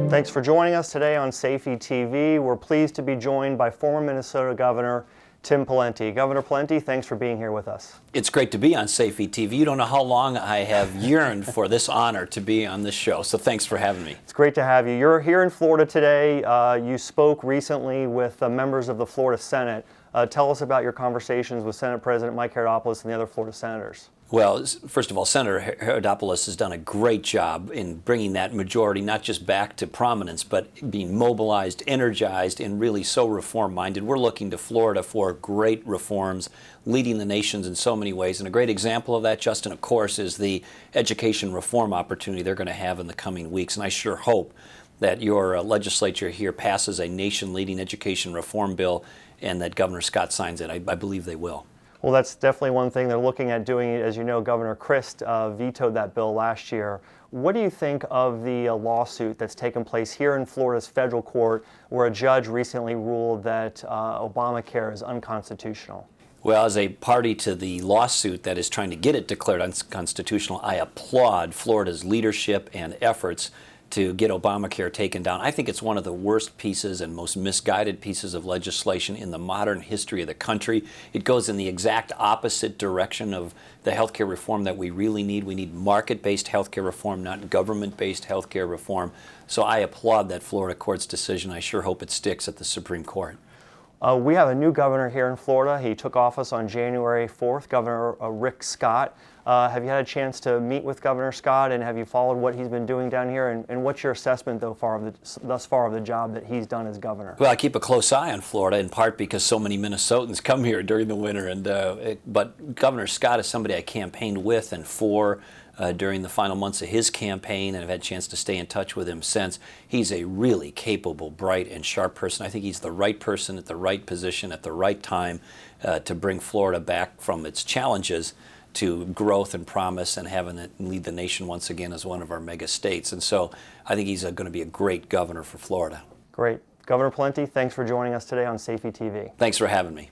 Thanks for joining us today on Sayfie TV. We're pleased to be joined by former Minnesota Governor Tim Pawlenty. Governor Pawlenty, thanks for being here with us. It's great to be on Sayfie TV. You don't know how long I have yearned for this honor to be on this show, so thanks for having me. It's great to have you. You're here in Florida today. You spoke recently with members of the Florida Senate. Tell us about your conversations with Senate President Mike Herodopoulos and the other Florida senators. Well, first of all, Senator Herodopoulos has done a great job in bringing that majority not just back to prominence, but being mobilized, energized, and really so reform-minded. We're looking to Florida for great reforms, leading the nations in so many ways. And a great example of that, Justin, of course, is the education reform opportunity they're going to have in the coming weeks. And I sure hope that your legislature here passes a nation-leading education reform bill and that Governor Scott signs it. I believe they will. Well, that's definitely one thing they're looking at doing. As you know, Governor Christ vetoed that bill last year. What do you think of the lawsuit that's taken place here in Florida's federal court, where a judge recently ruled that Obamacare is unconstitutional? Well, as a party to the lawsuit that is trying to get it declared unconstitutional, I applaud Florida's leadership and efforts to get Obamacare taken down. I think it's one of the worst pieces and most misguided pieces of legislation in the modern history of the country. It goes in the exact opposite direction of the healthcare reform that we really need. We need market-based healthcare reform, not government-based healthcare reform. So I applaud that Florida court's decision. I sure hope it sticks at the Supreme Court. We have a new governor here in Florida. He took office on January 4th, Governor Rick Scott. Have you had a chance to meet with Governor Scott, and have you followed what he's been doing down here? And what's your assessment thus far of the job that he's done as governor? Well, I keep a close eye on Florida, in part because so many Minnesotans come here during the winter. But Governor Scott is somebody I campaigned with and for during the final months of his campaign, and I've had a chance to stay in touch with him since. He's a really capable, bright, and sharp person. I think he's the right person at the right position at the right time to bring Florida back from its challenges to growth and promise and having it lead the nation once again as one of our mega states. And so I think he's going to be a great governor for Florida. Great. Governor Pawlenty, thanks for joining us today on Sayfie TV. Thanks for having me.